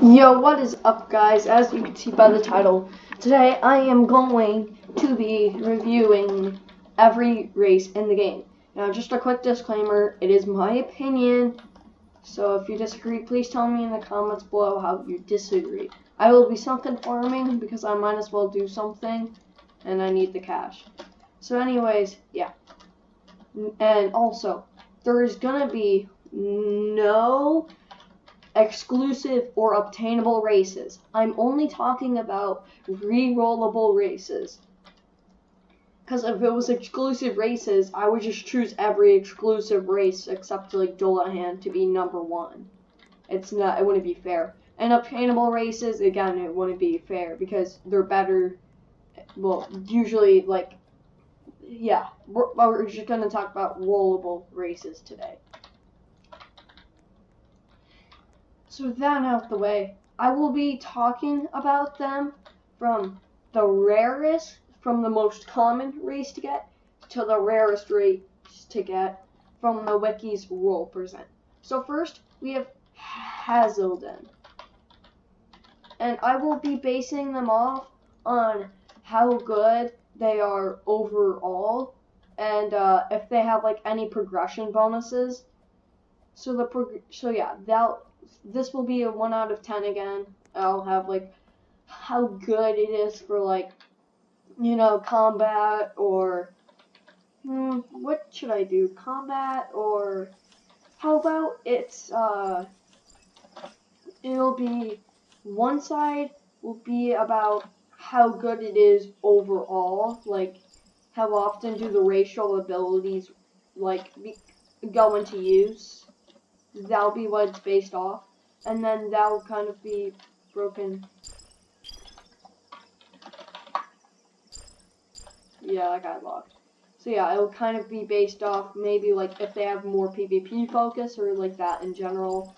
Yo, what is up, guys? As you can see by the title, today I am going to be reviewing every race in the game. Now, just a quick disclaimer, it is my opinion, so if you disagree, please tell me in the comments below how you disagree. I will be self-informing because I might as well do something, and I need the cash. So anyways, yeah. And also, there is gonna be no exclusive or obtainable races. I'm only talking about re-rollable races. Because if it was exclusive races, I would just choose every exclusive race except like Dullahan to be number 1. It wouldn't be fair. And obtainable races, again, it wouldn't be fair because they're better. Well, usually, like, yeah, we're just gonna talk about rollable races today. So with that out of the way, I will be talking about them from the rarest, from the most common race to get, to the rarest race to get from the wiki's roll percent. So first, we have Hazelden. And I will be basing them off on how good they are overall, and if they have like any progression bonuses. This will be a 1 out of 10 again. I'll have like how good it is for like, combat or what should I do? Combat, or how about it'll be one side will be about how good it is overall, like how often do the racial abilities like go into use. That'll be what it's based off. And then that'll kind of be broken. Yeah, I got locked. So yeah, it'll kind of be based off maybe like if they have more PvP focus or like that in general.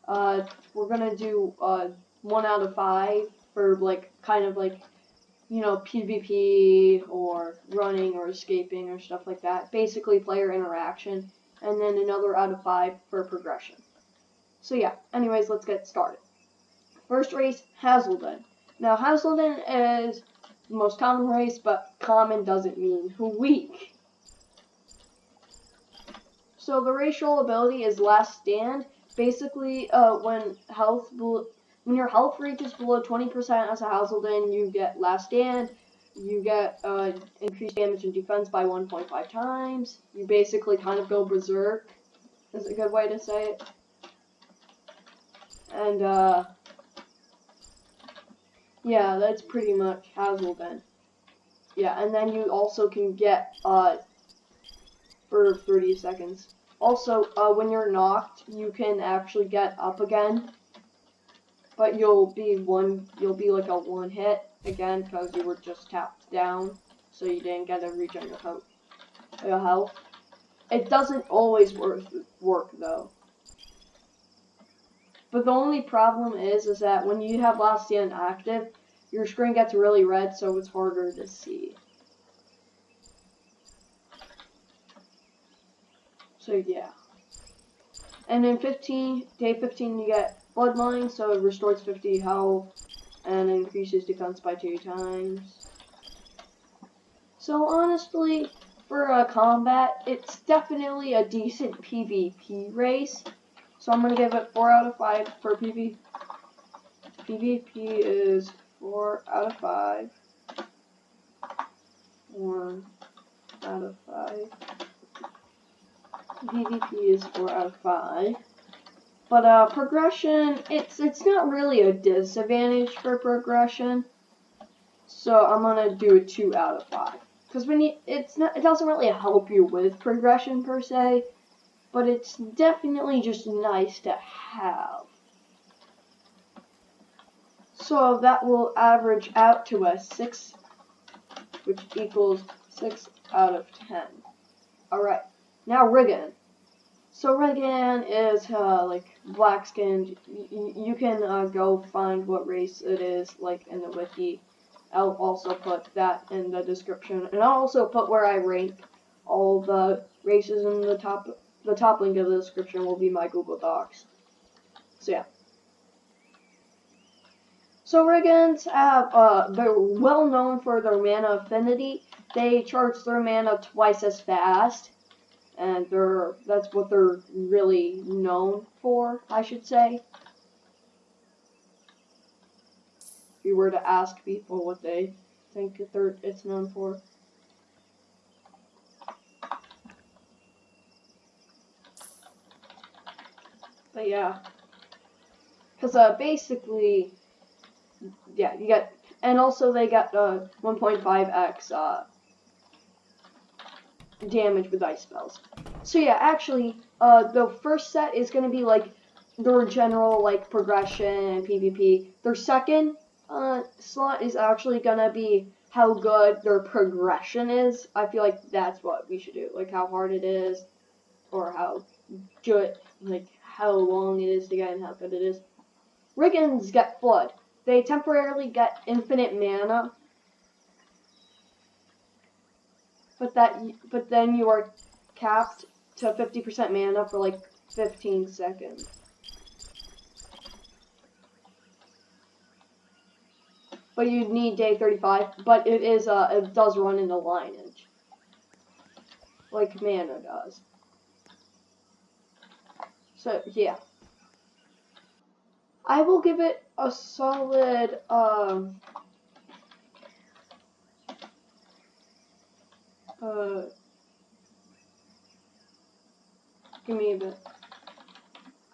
We're gonna do 1 out of 5 for like kind of like, PvP or running or escaping or stuff like that. Basically player interaction. And then another out of 5 for progression. So yeah, anyways, let's get started. First race, Hazelden. Now, Hazelden is the most common race, but common doesn't mean weak. So the racial ability is Last Stand. Basically, when your health reaches below 20% as a Hazelden, you get Last Stand. You get increased damage and defense by 1.5 times. You basically kind of go berserk, is a good way to say it. And, yeah, that's pretty much Hazelden. Yeah, and then you also can get, for 30 seconds. Also, when you're knocked, you can actually get up again. But you'll be like a 1 hit again because you were just tapped down, so you didn't get a regen your health. It doesn't always work though. But the only problem is that when you have Last Stand active, your screen gets really red, so it's harder to see. So yeah. And in day 15, you get Bloodline, so it restores 50 health and increases defense by 2 times. So honestly, for combat, it's definitely a decent PvP race. So I'm gonna give it 4 out of 5 for PvP. PvP is 4 out of 5. 1 out of 5. PvP is 4 out of 5. But progression, it's not really a disadvantage for progression. So I'm gonna do a 2 out of 5. Because it doesn't really help you with progression per se, but it's definitely just nice to have. So that will average out to a 6, which equals 6 out of 10. Alright, now Reagan. So Reagan is like black skinned. You can go find what race it is, like in the wiki. I'll also put that in the description, and I'll also put where I rank all the races in the top. The top link of the description will be my Google Docs. So yeah. So Reagans have, they're well known for their mana affinity. They charge their mana twice as fast, and that's what they're really known for, I should say. If you were to ask people what they think it's known for. But yeah, because basically, yeah, you get, and also they got 1.5x damage with ice spells. So yeah, actually, the first set is gonna be like their general like progression and PvP. Their second slot is actually gonna be how good their progression is. I feel like that's what we should do, like how hard it is, or how good, like how long it is to get and how good it is. Reagans get Flood. They temporarily get infinite mana, but then you are capped to 50% mana for like 15 seconds. But you need day 35, but it does run in the Lineage, like mana does. So yeah, I will give it a solid give me a bit.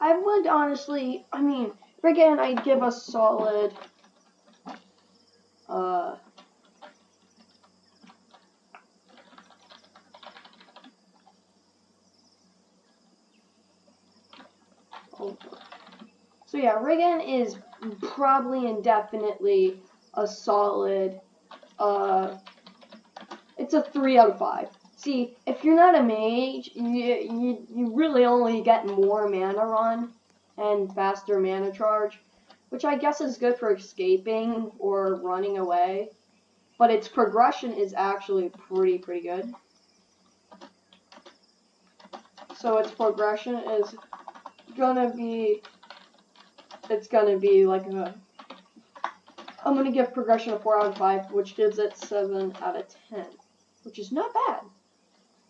I would honestly, I mean, Reagan, I'd give a solid so yeah, Reagan is probably and definitely a solid, it's a 3 out of 5. See, if you're not a mage, you really only get more mana run and faster mana charge, which I guess is good for escaping or running away, but its progression is actually pretty good. So its progression is gonna be, it's gonna be like I'm gonna give progression a 4 out of 5, which gives it 7 out of 10, which is not bad.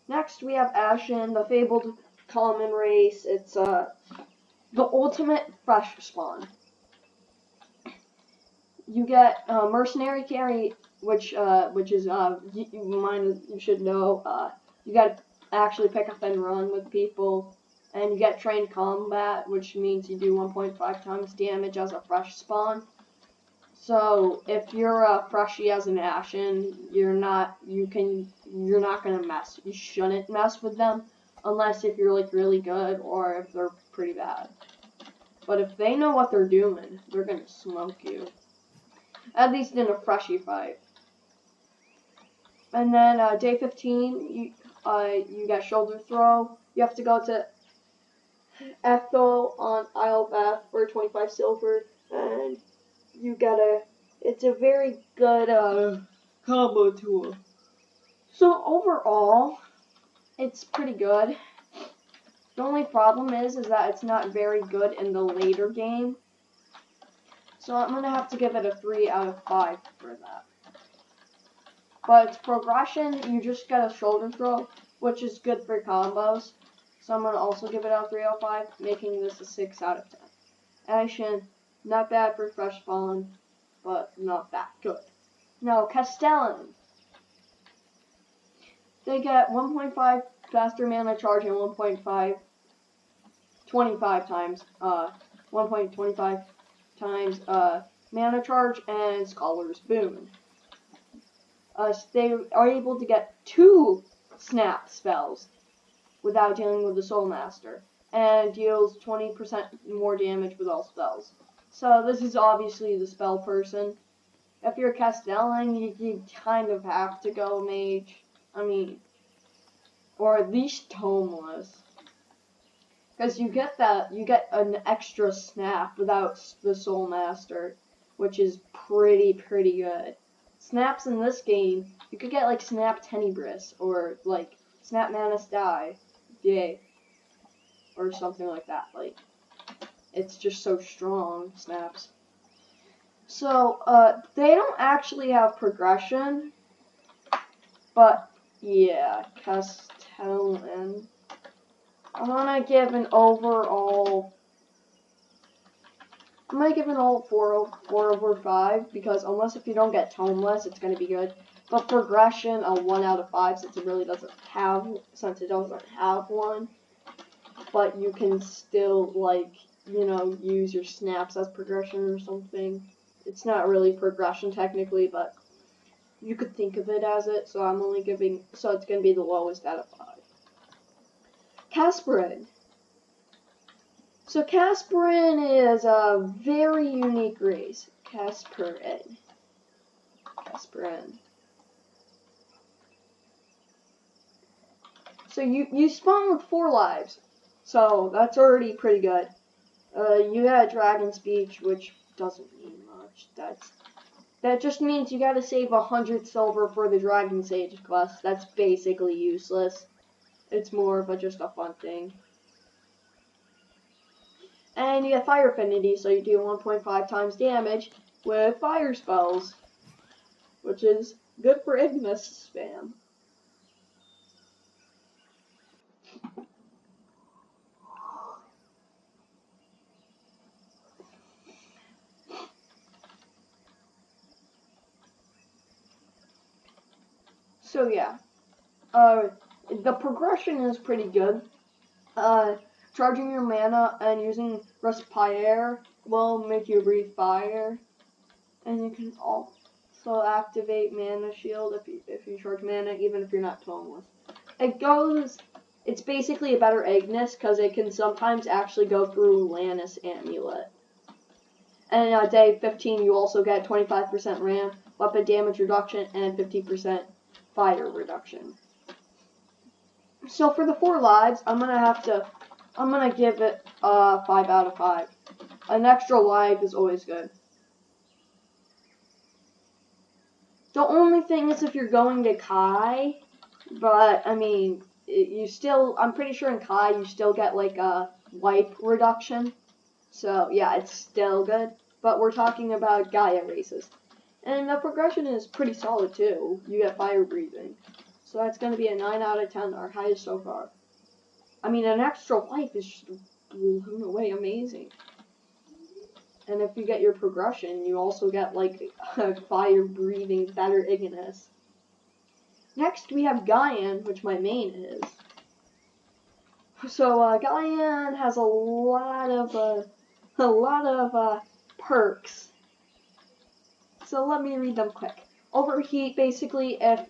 Next we have Ashen, the fabled common race. It's the ultimate fresh spawn. You get mercenary carry, which is you should know. You got to actually pick up and run with people, and you get trained combat, which means you do 1.5 times damage as a fresh spawn. So if you're freshy as an Ashen, you're not gonna mess. You shouldn't mess with them unless if you're like really good or if they're pretty bad. But if they know what they're doing, they're gonna smoke you. At least in a freshie fight. And then day 15, you get shoulder throw. You have to go to Ethel on Isle of F for 25 silver, and it's a very good combo tool. So overall, it's pretty good. The only problem is that it's not very good in the later game. So I'm gonna have to give it a 3 out of 5 for that. But its progression, you just get a shoulder throw, which is good for combos. So I'm gonna also give it a 3 out of 5, making this a 6 out of 10. Ashen, not bad for fresh spawn, but not that good. Now, Castellan. They get 1.5 faster mana charge and 1.25 times 1.25 times mana charge and Scholar's Boon. They are able to get 2 snap spells without dealing with the Soul Master, and deals 20% more damage with all spells. So this is obviously the spell person. If you're Castellan, you kind of have to go mage. I mean, or at least tomeless. Because you get an extra snap without the Soul Master, which is pretty good. Snaps in this game, you could get like Snap Tenebris, or like Snap Manus Die, yay, or something like that. Like, it's just so strong, snaps. So, they don't actually have progression, but yeah, Castellan. I'm gonna give an overall 4/5 because unless if you don't get toneless, it's gonna be good. But progression, a 1 out of 5 since it doesn't have one. But you can still use your snaps as progression or something. It's not really progression technically, but you could think of it as it. So it's gonna be the lowest out of 5. Castellan. So Castellan is a very unique race. Castellan. So you spawn with 4 lives. So that's already pretty good. You got Dragon Speech, which doesn't mean much. That just means you gotta save 100 silver for the Dragon Sage quest. That's basically useless. It's more of just a fun thing. And you get Fire Affinity, so you do 1.5 times damage with fire spells, which is good for Ignis spam. So yeah, the progression is pretty good. Charging your mana and using Respire will make you breathe fire, and you can also activate Mana Shield if you charge mana, even if you're not toneless. It's basically a better Ignis because it can sometimes actually go through Lannis Amulet. And on day 15, you also get 25% RAM, weapon damage reduction, and 50% fire reduction. So for the 4 lives, I'm gonna give it a 5 out of 5. An extra life is always good. The only thing is if you're going to Kai, but I mean, I'm pretty sure in Kai you still get like a wipe reduction. So yeah, it's still good. But we're talking about Gaia races. And the progression is pretty solid too. You get fire breathing. So that's going to be a 9 out of 10, our highest so far. I mean, an extra life is just in a way amazing. And if you get your progression, you also get like a fire breathing better Ignis. Next we have Gaian, which my main is. So Gaian has a lot of perks. So let me read them quick. Overheat, basically, if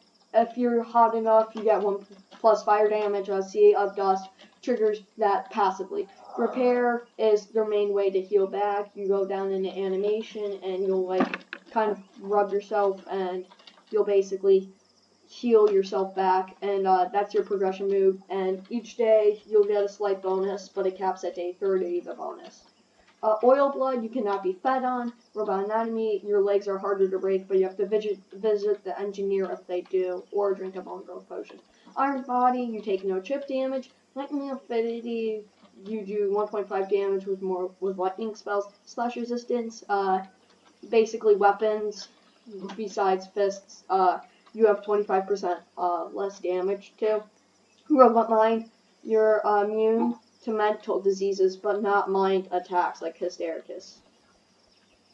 you're hot enough, you get 1 plus fire damage. Sea of Dust triggers that passively. Repair is their main way to heal back. You go down into animation and you'll kind of rub yourself and you'll basically heal yourself back, and that's your progression move. And each day you'll get a slight bonus, but it caps at day 30, the bonus. Oil Blood, you cannot be fed on. Robot Anatomy, your legs are harder to break, but you have to visit the engineer if they do, or drink a bone growth potion. Iron Body, you take no chip damage. Lightning Affinity, you do 1.5 damage with lightning spells. Slash resistance, basically weapons, besides fists, you have 25% less damage too. Robot Mind, you're immune to mental diseases, but not mind attacks like Hystericus.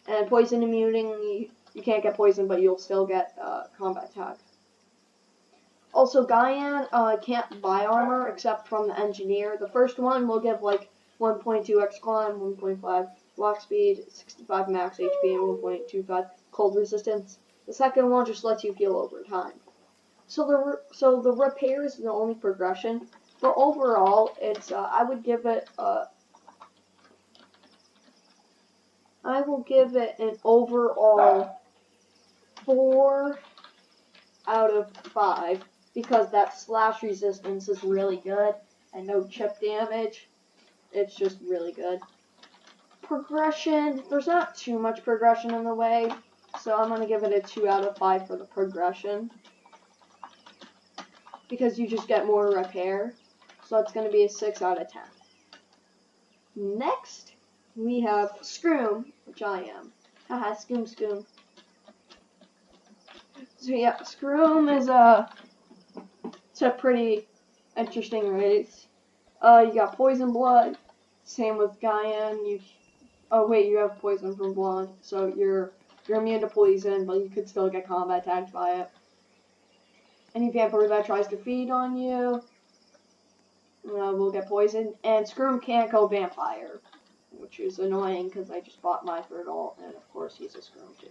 And poison immunity, you can't get poisoned, but you'll still get combat attack. Also, Gaian can't buy armor except from the engineer. The first one will give like 1.2x climb, 1.5 block speed, 65 max HP, and 1.25 cold resistance. The second one just lets you heal over time. So the repair is the only progression. But overall, it's I will give it an overall 4 out of 5 because that slash resistance is really good and no chip damage. It's just really good. Progression, there's not too much progression in the way, so I'm gonna give it a 2 out of 5 for the progression because you just get more repair. So it's going to be a 6 out of 10. Next, we have Scrum, which I am. Haha, Scum. So yeah, Scrum is it's a pretty interesting race. You got poison blood. Same with Gaian. Oh wait, you have poison from blood, so you're immune to poison, but you could still get combat tagged by it. Any vampire that tries to feed on you will get poisoned. And Scrum can't go vampire, which is annoying because I just bought my third ult, and of course he's a Scrum too.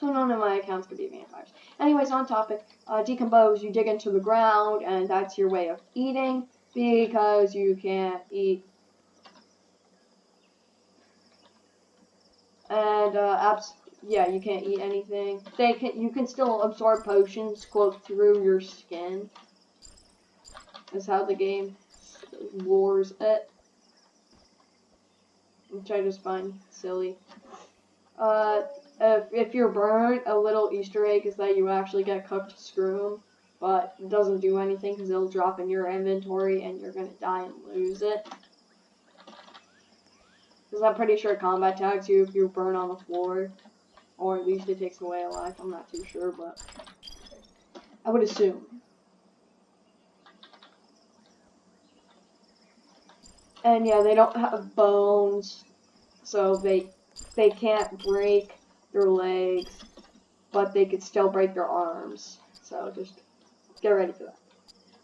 So none of my accounts could be vampires. Anyways, on topic, decompose, you dig into the ground, and that's your way of eating, because you can't eat. And, yeah, you can't eat anything. You can still absorb potions, quote, through your skin. That's how the game lures it. Which I just find silly. If you're burned, a little Easter egg is that you actually get cooked Scrum, but it doesn't do anything because it'll drop in your inventory and you're gonna die and lose it. Because I'm pretty sure combat tags you if you burn on the floor, or at least it takes away a life. I'm not too sure, but I would assume. And yeah, they don't have bones, so they can't break their legs, but they could still break their arms. So just get ready for that.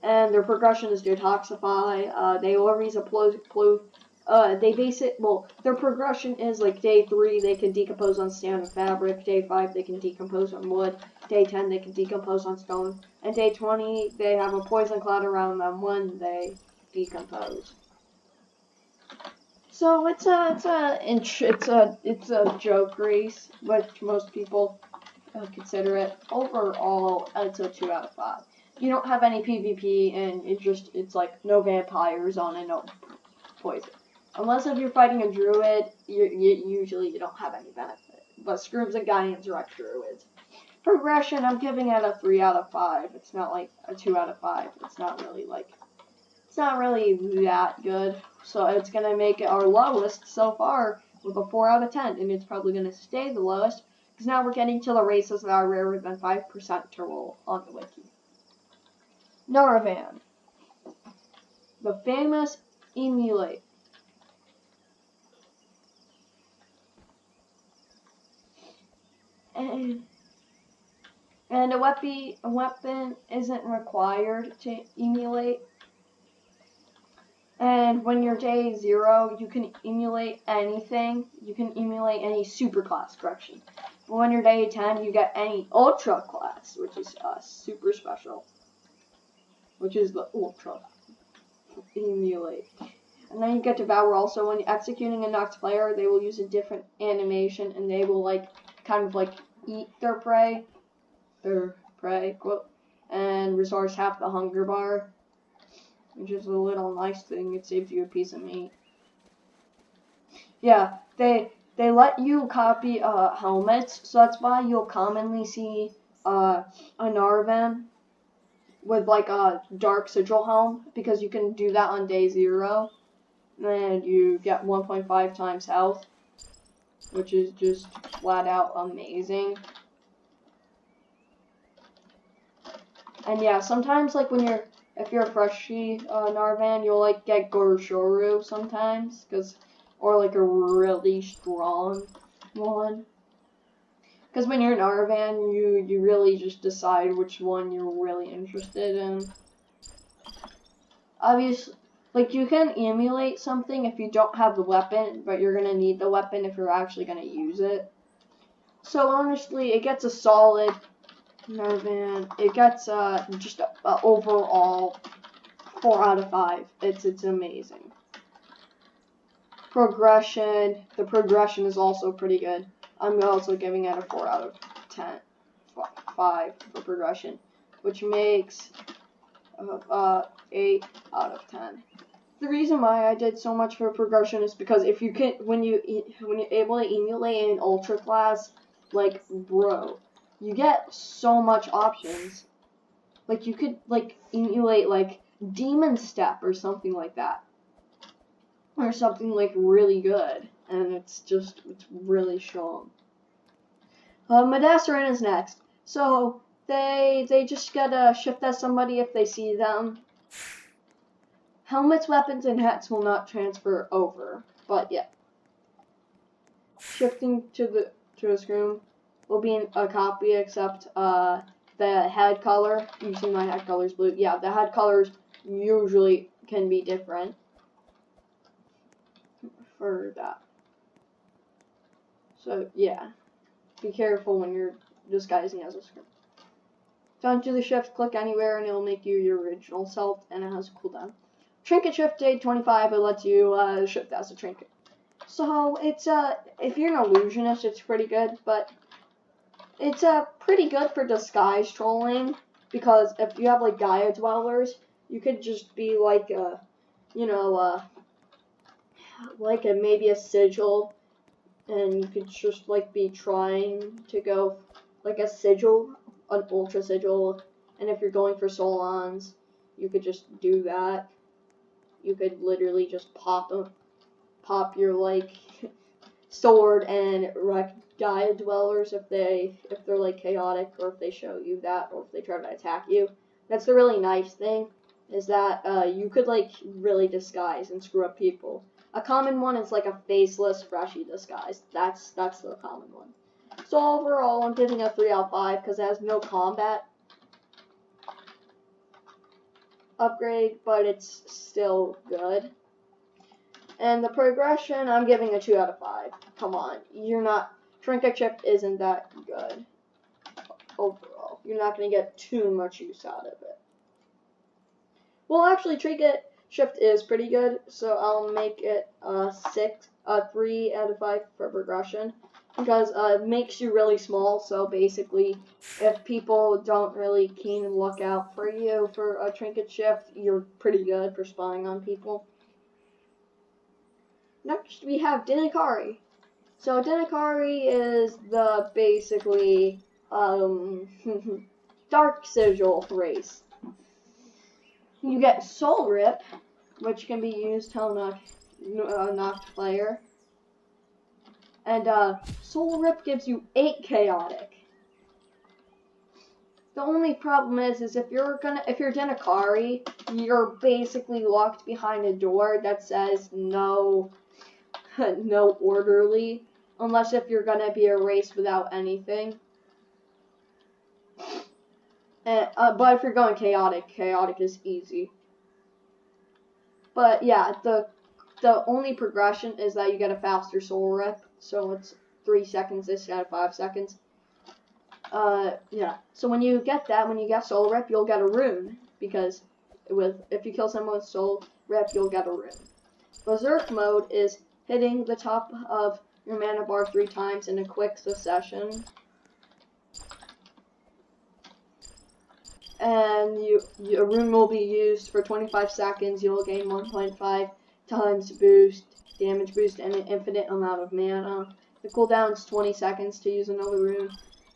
And their progression is detoxify. They always their progression is like day 3 they can decompose on standard fabric, day 5 they can decompose on wood, day 10 they can decompose on stone, and day 20 they have a poison cloud around them when they decompose. So it's a joke race, which most people consider it. Overall, it's a 2 out of 5. You don't have any PvP, and it's like no vampires on it, no poison. Unless if you're fighting a druid, usually you don't have any benefit. But Scrubs and Gaians are like druids. Progression, I'm giving it a 3 out of 5. It's not like a 2 out of 5. It's not really that good. So it's going to make it our lowest so far with a 4 out of 10. And it's probably going to stay the lowest. Because now we're getting to the races that are rarer than 5% to roll on the wiki. Naravan. The famous emulate. And a weapon isn't required to emulate. And when you're day 0, you can emulate anything. You can emulate any super class, correction. But when you're day 10, you get any ultra class, which is super special. Which is the ultra emulate. And then you get Devour also. When you're executing a knocked player, they will use a different animation, and they will kind of eat their prey, quote, and restores half the hunger bar, which is a little nice thing. It saves you a piece of meat. Yeah, they let you copy helmets, so that's why you'll commonly see a Naravan with a dark sigil helm, because you can do that on day 0, and you get 1.5 times health, which is just flat out amazing. And yeah, sometimes if you're a freshie Naravan, you'll get Gorshoru sometimes, or a really strong one. Because when you're an Naravan, you really just decide which one you're really interested in. Obviously, you can emulate something if you don't have the weapon, but you're gonna need the weapon if you're actually gonna use it. So honestly, it gets a solid Naravan. It gets just a overall 4 out of 5. It's amazing. Progression. The progression is also pretty good. I'm also giving it a 4 out of 10. 5 for progression, which makes 8 out of 10. The reason why I did so much for progression is because if you can, when you're able to emulate an ultra class, bro, you get so much options. You could emulate Demon Step or something like that, or something really good, and it's really strong. Modasterin is next. So they just gotta shift as somebody if they see them. Helmets, weapons, and hats will not transfer over, but yeah. Shifting to a Scrum will be a copy, except the head color. You see my head color is blue. Yeah, the head colors usually can be different for that. So yeah, be careful when you're disguising as a Scrum. Don't do the shift, click anywhere, and it will make you your original self, and it has a cooldown. Trinket shift day 25, it lets you shift as a trinket. So it's if you're an illusionist, it's pretty good, but it's pretty good for disguise trolling, because if you have like Gaia dwellers, you could just be like maybe a sigil, and you could just like be trying to go like a sigil, an ultra sigil, and if you're going for Solons, you could just do that. You could literally just pop your like sword and wreck Gaia dwellers if they're like chaotic, or if they show you that, or if they try to attack you. That's the really nice thing, is that you could like really disguise and screw up people. A common one is like a faceless freshy disguise. That's the common one. So overall, I'm giving a 3 out of 5 because it has no combat upgrade, but it's still good. And the progression, I'm giving a 2 out of 5. Come on, Trinket shift isn't that good overall. You're not going to get too much use out of it. Well, actually, Trinket shift is pretty good, so I'll make it 3 out of 5 for progression, because it makes you really small. So basically, if people don't really keen look out for you for a Trinket shift, you're pretty good for spying on people. Next, we have Dinakari. So Dinakari is the basically Dark Sigil race. You get Soul Rip, which can be used to knock player, and Soul Rip gives you 8 chaotic. The only problem is if you're Dinakari, you're basically locked behind a door that says no orderly, unless if you're gonna be a race without anything. But if you're going chaotic is easy. But yeah, the only progression is that you get a faster soul rip, so it's 3 seconds instead of 5 seconds. Yeah. So when you get soul rip, you'll get a rune, because if you kill someone with soul rip, you'll get a rune. Berserk Mode is hitting the top of your mana bar 3 times in a quick succession. And a rune will be used for 25 seconds. You'll gain 1.5 times boost, damage boost, and an infinite amount of mana. The cooldown is 20 seconds to use another rune,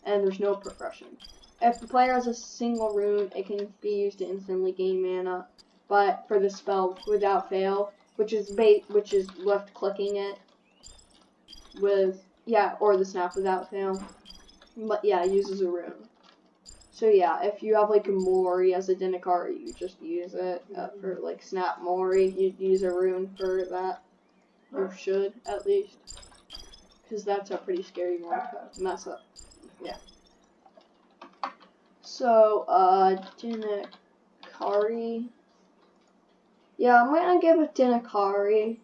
and there's no progression. If the player has a single rune, it can be used to instantly gain mana, but for the spell without fail, which is left clicking it or the snap without fail. But yeah, it uses a rune. So yeah, if you have like a Mori as a Dinakari, you just use it for like Snap Mori. You'd use a rune for that. You should, at least. Because that's a pretty scary one to mess up. Yeah. So, Dinakari. Yeah, I'm gonna give a Dinakari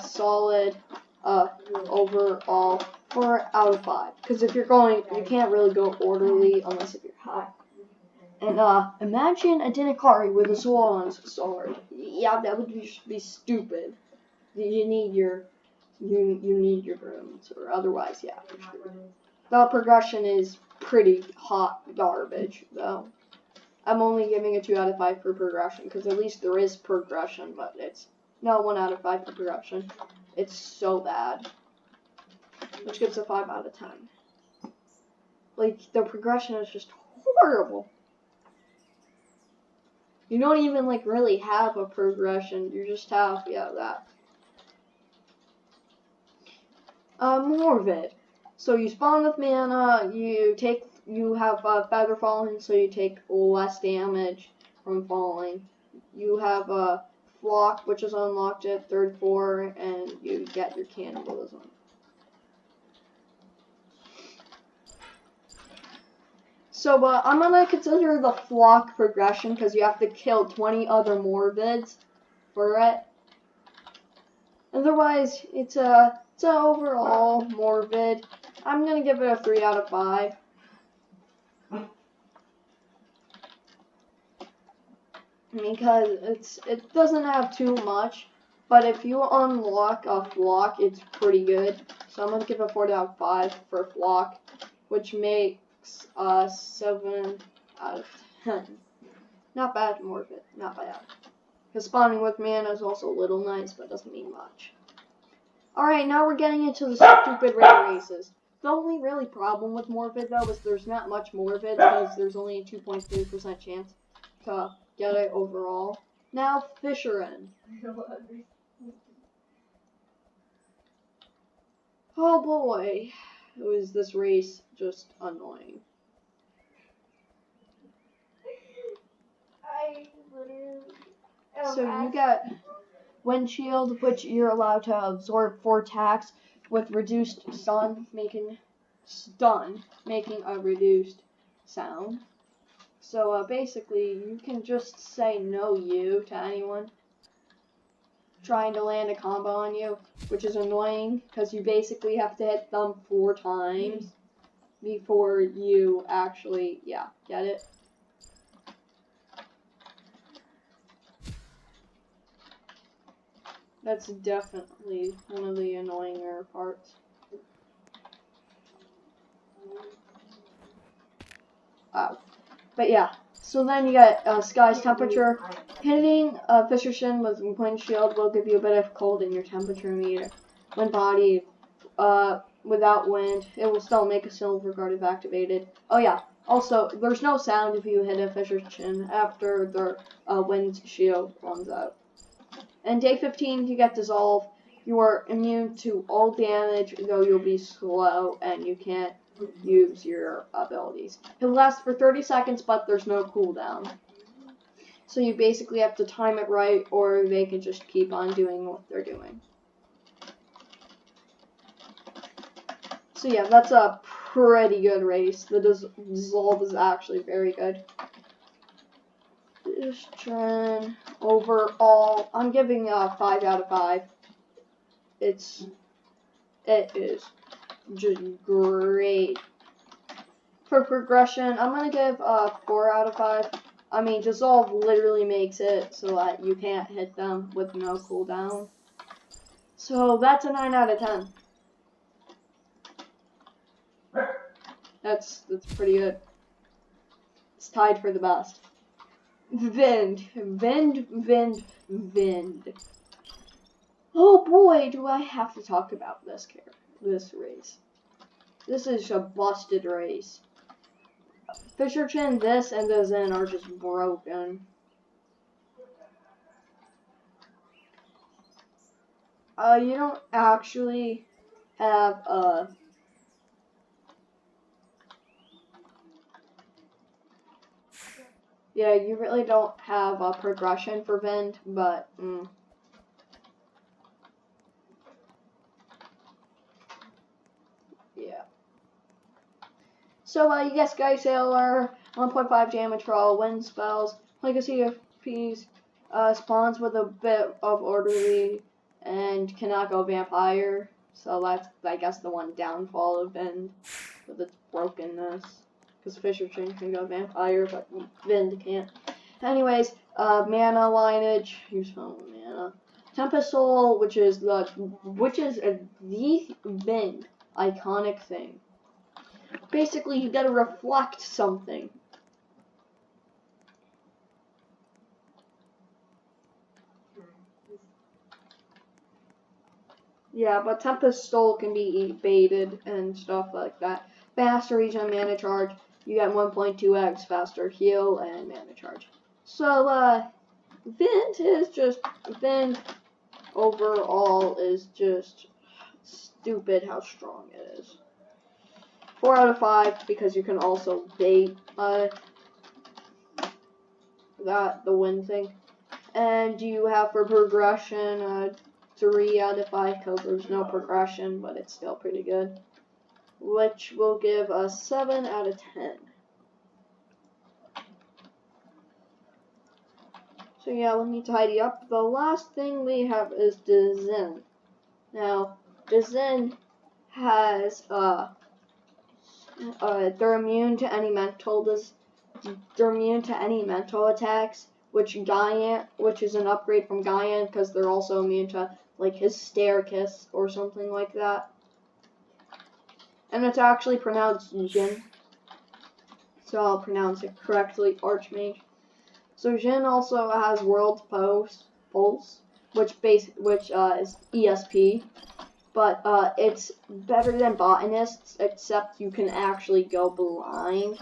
solid overall 4 out of 5. Because if you're you can't really go orderly unless if you're high. And imagine a Dinakari with a Solon's sword. Yeah, that would be stupid. You need your runes, or otherwise, yeah, for sure. The progression is pretty hot garbage, though. I'm only giving a 2 out of 5 for progression, because at least there is progression, but it's no 1 out of 5 for progression. It's so bad. Which gives a 5 out of 10. Like, the progression is just horrible. You don't even like really have a progression. You just have that. Morbid. So you spawn with mana. You have feather falling, so you take less damage from falling. You have flock, which is unlocked at third floor, and you get your cannibalism. So I'm gonna consider the flock progression because you have to kill 20 other morbids for it. Otherwise, it's a overall morbid. I'm gonna give it a 3 out of 5. Because it doesn't have too much, but if you unlock a flock, it's pretty good. So I'm gonna give it a 4 out of 5 for flock, which makes 7 out of 10. Not bad, morbid, not bad. Because spawning with mana is also a little nice, but doesn't mean much. Alright, now we're getting into the stupid rare races. The only really problem with morbid, though, is there's not much morbid, because there's only a 2.3% chance to get it overall. Now, Fisherin. Oh boy, was this race just annoying. So you get windshield, which you're allowed to absorb 4 attacks with reduced stun, making a reduced sound. So basically, you can just say no you to anyone trying to land a combo on you, which is annoying because you basically have to hit them 4 times before you actually, get it? That's definitely one of the annoyinger parts. But yeah, so then you got Sky's temperature. Hitting Fisherin with windshield will give you a bit of cold in your temperature meter. When body without wind, it will still make a silver guard if activated. Oh yeah, also there's no sound if you hit a Fisherin after the windshield runs out. And day 15, you get dissolve. You are immune to all damage, though you'll be slow and you can't use your abilities. It lasts for 30 seconds, but there's no cooldown. So you basically have to time it right, or they can just keep on doing what they're doing. So yeah, that's a pretty good race. The dissolve is actually very good. This trend overall, I'm giving a 5 out of 5. It is just great. For progression, I'm gonna give a 4 out of 5. I mean, dissolve literally makes it so that you can't hit them with no cooldown. So that's a 9 out of 10. That's pretty good. It's tied for the best. Vind. Oh boy, do I have to talk about this race. This is a busted race. Fisherin, this, and the Zen are just broken. You don't actually have yeah, you really don't have a progression for Vind, but yeah. So you get Sky Sailor, 1.5 damage for all wind spells. Legacy of Peace spawns with a bit of orderly and cannot go vampire. So that's, I guess, the one downfall of Vind with its brokenness. Because Fisherin can go vampire, but Vind can't. Anyways, mana lineage. Use mana. Tempest Soul, which is the Vind iconic thing. Basically, you gotta reflect something. Yeah, but Tempest Soul can be baited and stuff like that. Faster regen mana charge. You get 1.2x faster heal and mana charge. So, Vint overall is just stupid how strong it is. 4 out of 5 because you can also bait the win thing. And you have for progression 3 out of 5 because there's no progression, but it's still pretty good. Which will give us 7 out of 10. So yeah, let me tidy up. The last thing we have is Dezin. Now, Dezin has they're immune to any mental attacks, which is an upgrade from Gaian because they're also immune to like his Stairkiss or something like that. And it's actually pronounced Jin. So I'll pronounce it correctly, Archmage. So Jin also has World Pulse, which is ESP. But it's better than Botanists, except you can actually go blind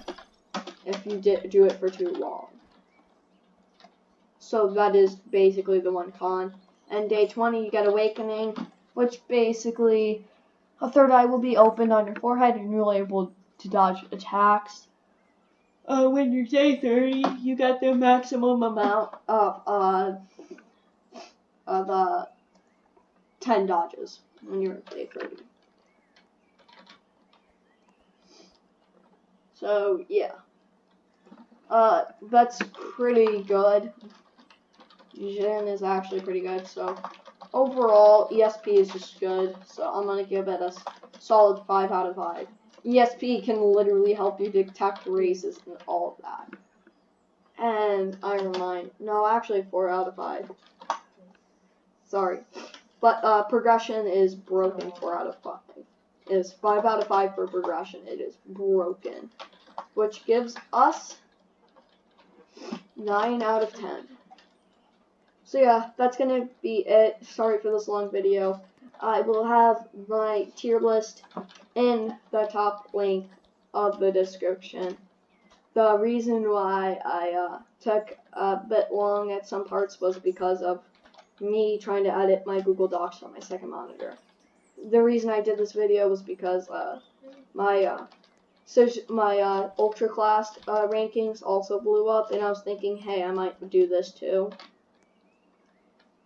if you do it for too long. So that is basically the one con. And day 20, you get Awakening, which basically a third eye will be opened on your forehead and you're able to dodge attacks. When you're day 30, you get the maximum amount of 10 dodges when you're at day 30. So yeah, that's pretty good. Jin is actually pretty good. So overall, ESP is just good. So I'm gonna give it a solid 5 out of 5. ESP can literally help you detect races and all of that. And Iron Mine, no, actually 4 out of 5. Sorry. But progression is broken 4 out of 5. It is 5 out of 5 for progression. It is broken. Which gives us 9 out of 10. So yeah, that's going to be it. Sorry for this long video. I will have my tier list in the top link of the description. The reason why I took a bit long at some parts was because of me trying to edit my Google Docs on my second monitor. The reason I did this video was because my Ultra Class rankings also blew up, and I was thinking, hey, I might do this too.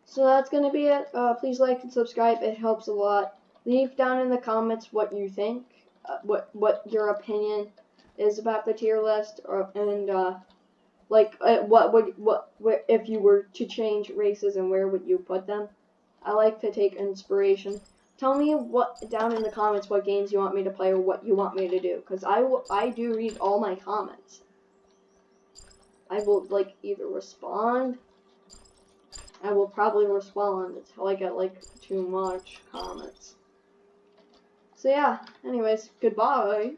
So that's going to be it. Please like and subscribe. It helps a lot. Leave down in the comments what you think, what your opinion is about the tier list, if you were to change races and where would you put them. I like to take inspiration. Tell me down in the comments what games you want me to play or what you want me to do, because I do read all my comments. I will either respond. I will probably respond until I get too much comments. So yeah, anyways, goodbye.